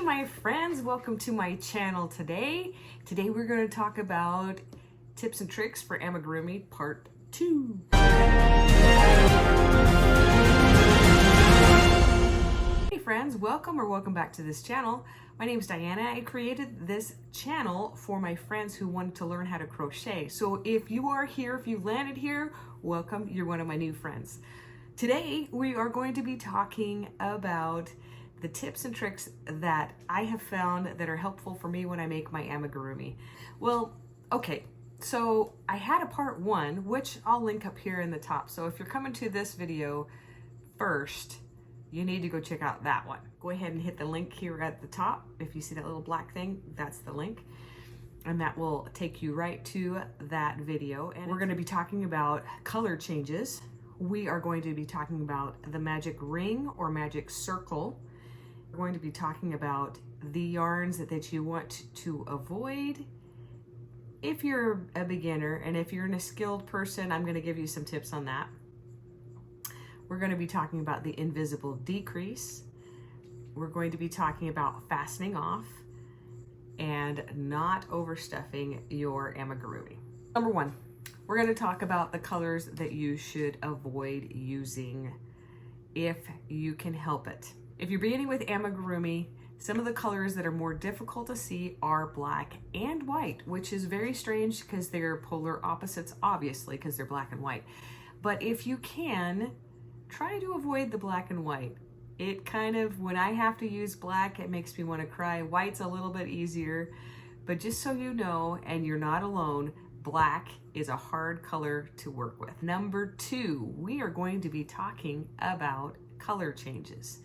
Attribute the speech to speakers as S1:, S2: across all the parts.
S1: my friends, welcome to my channel today. Today we're going to talk about tips and tricks for amigurumi part 2. Hey friends, welcome back to this channel. My name is Diana. I created this channel for my friends who wanted to learn how to crochet. So if you are here, if you landed here, welcome, you're one of my new friends. Today we are going to be talking about the tips and tricks that I have found that are helpful for me when I make my amigurumi. Well, okay, so I had a part 1, which I'll link up here in the top. So if you're coming to this video first, you need to go check out that one. Go ahead and hit the link here at the top. If you see that little black thing, that's the link. And that will take you right to that video. And we're gonna be talking about color changes. We are going to be talking about the magic ring or magic circle. We're going to be talking about the yarns that you want to avoid if you're a beginner, and if you're a skilled person, I'm going to give you some tips on that. We're going to be talking about the invisible decrease. We're going to be talking about fastening off and not overstuffing your amigurumi. Number 1, we're going to talk about the colors that you should avoid using if you can help it. If you're beginning with amigurumi, some of the colors that are more difficult to see are black and white, which is very strange because they're polar opposites, obviously, because they're black and white. But if you can, try to avoid the black and white. It kind of, when I have to use black, it makes me want to cry. White's a little bit easier, but just so you know, and you're not alone, black is a hard color to work with. Number 2, we are going to be talking about color changes.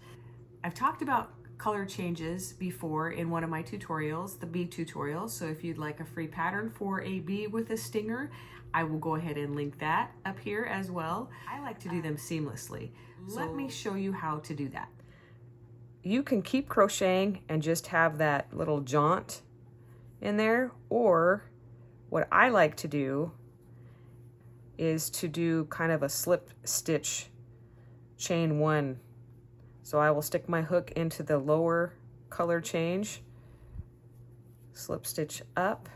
S1: I've talked about color changes before in one of my tutorials, the bee tutorial. So if you'd like a free pattern for a bee with a stinger, I will go ahead and link that up here as well. I like to do them seamlessly. Let me show you how to do that. You can keep crocheting and just have that little jaunt in there, or what I like to do is to do kind of a slip stitch chain 1. So I will stick my hook into the lower color change, slip stitch up,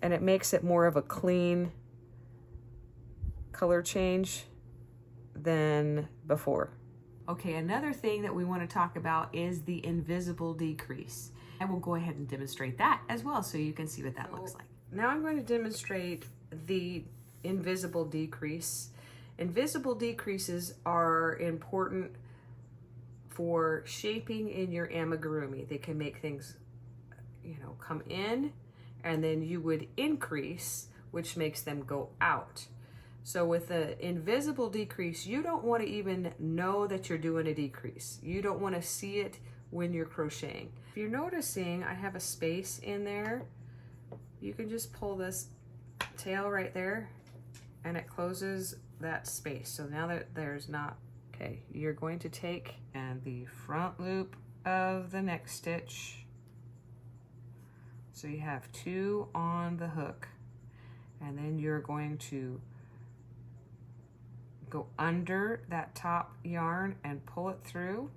S1: and it makes it more of a clean color change than before. Okay, another thing that we want to talk about is the invisible decrease. I will go ahead and demonstrate that as well so you can see what that looks like. Now I'm going to demonstrate the invisible decrease. Invisible decreases are important for shaping in your amigurumi. They can make things, come in, and then you would increase, which makes them go out. So with the invisible decrease, you don't want to even know that you're doing a decrease. You don't want to see it when you're crocheting. If you're noticing, I have a space in there. You can just pull this tail right there, and it closes that space. So now that there's not, okay, you're going to take and the front loop of the next stitch. So you have 2 on the hook, and then you're going to go under that top yarn and pull it through.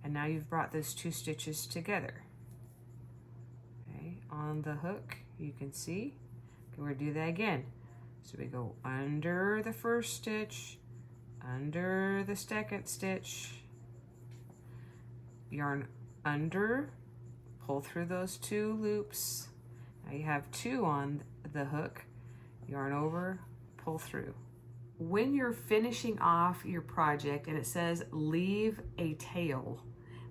S1: And now you've brought those 2 stitches together. Okay, on the hook, you can see. Okay, we're gonna do that again. So we go under the first stitch, under the second stitch, yarn under, pull through those 2 loops. Now you have 2 on the hook, yarn over, pull through. When you're finishing off your project and it says leave a tail,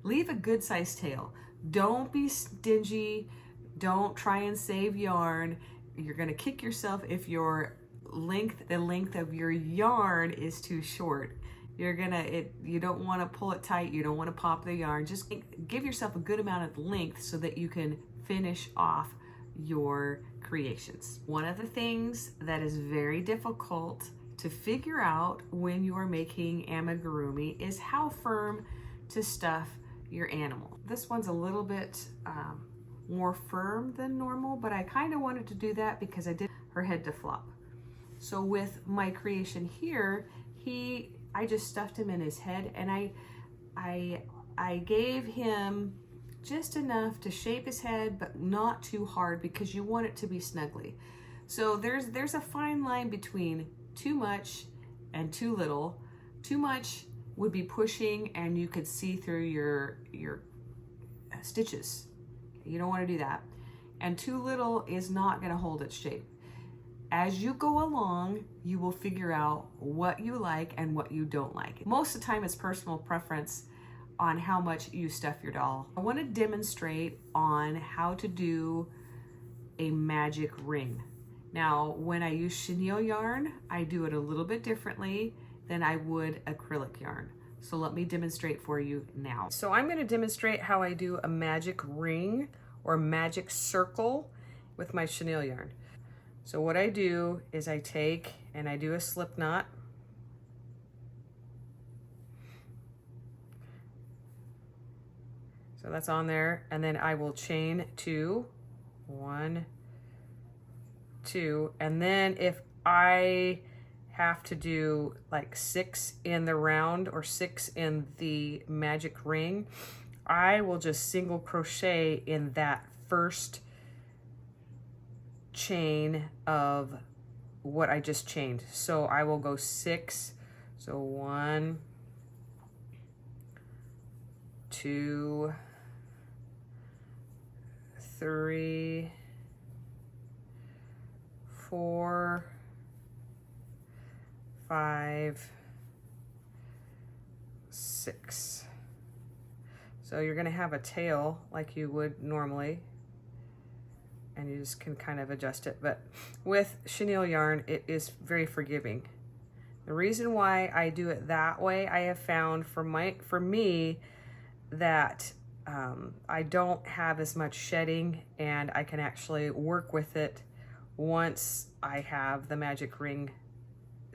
S1: leave a good sized tail. Don't be stingy. Don't try and save yarn. You're gonna kick yourself if the length of your yarn is too short. You don't want to pull it tight. You don't want to pop the yarn. Just give yourself a good amount of length so that you can finish off your creations. One of the things that is very difficult to figure out when you are making amigurumi is how firm to stuff your animal. This one's a little bit more firm than normal, but I kind of wanted to do that because I did her head to flop. So with my creation here, I just stuffed him in his head, and I I gave him just enough to shape his head, but not too hard because you want it to be snugly. So there's a fine line between too much and too little. Too much would be pushing and you could see through your stitches. You don't want to do that. And too little is not going to hold its shape. As you go along, you will figure out what you like and what you don't like. Most of the time it's personal preference on how much you stuff your doll. I want to demonstrate on how to do a magic ring. Now, when I use chenille yarn, I do it a little bit differently than I would acrylic yarn. So let me demonstrate for you now. So I'm going to demonstrate how I do a magic ring or magic circle with my chenille yarn. So what I do is I take and I do a slip knot. So that's on there, and then I will chain 2, 1, 2, and then if I have to do like 6 in the round or 6 in the magic ring, I will just single crochet in that first chain of what I just chained. So I will go 6, so 1, 2, 3, 4, 5, 6. So you're going to have a tail like you would normally, and you just can kind of adjust it. But with chenille yarn, it is very forgiving. The reason why I do it that way, I have found for me that I don't have as much shedding, and I can actually work with it once I have the magic ring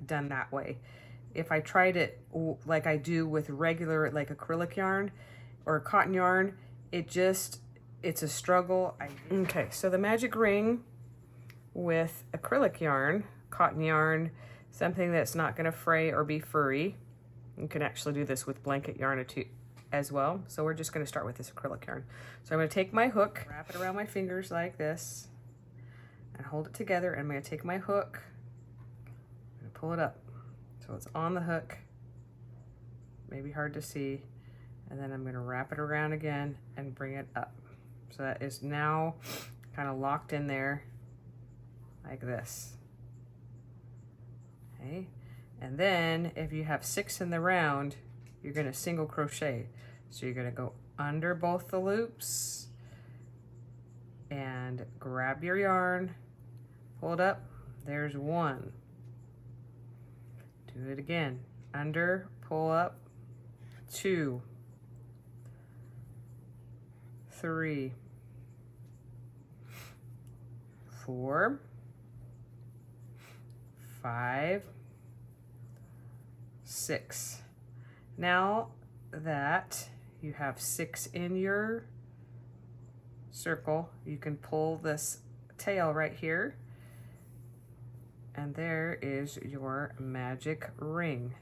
S1: done that way. If I tried it like I do with regular like acrylic yarn or cotton yarn, it's a struggle. Okay, so the magic ring with acrylic yarn, cotton yarn, something that's not going to fray or be furry. You can actually do this with blanket yarn as well. So we're just going to start with this acrylic yarn. So I'm going to take my hook, wrap it around my fingers like this, and hold it together. And I'm going to take my hook and pull it up so it's on the hook. Maybe hard to see. And then I'm going to wrap it around again and bring it up. So that is now kind of locked in there like this. Okay. And then if you have 6 in the round, you're going to single crochet. So you're going to go under both the loops and grab your yarn, pull it up. There's 1. Do it again. Under, pull up. 2, 3, 4, 5, 6. Now that you have 6 in your circle, you can pull this tail right here, and there is your magic ring.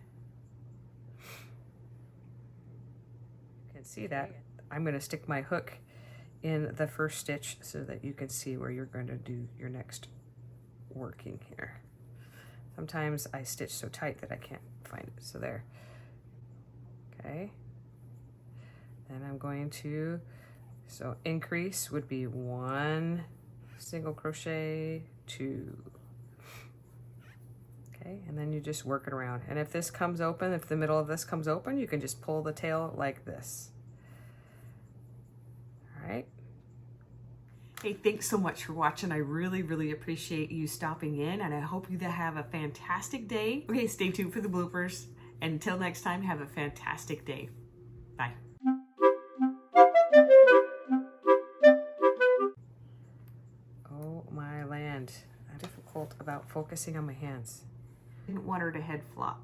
S1: You can see that. I'm going to stick my hook in the first stitch so that you can see where you're going to do your next working here. Sometimes I stitch so tight that I can't find it. So there. Okay. Then I'm going to, so increase would be 1 single crochet, 2. Okay, and then you just work it around. And if this comes open, if the middle of this comes open, you can just pull the tail like this. All right. Hey, thanks so much for watching. I really, really appreciate you stopping in, and I hope you have a fantastic day. Okay, stay tuned for the bloopers. And until next time, have a fantastic day. Bye. Oh my land. I'm difficult about focusing on my hands. I didn't want her to head flop.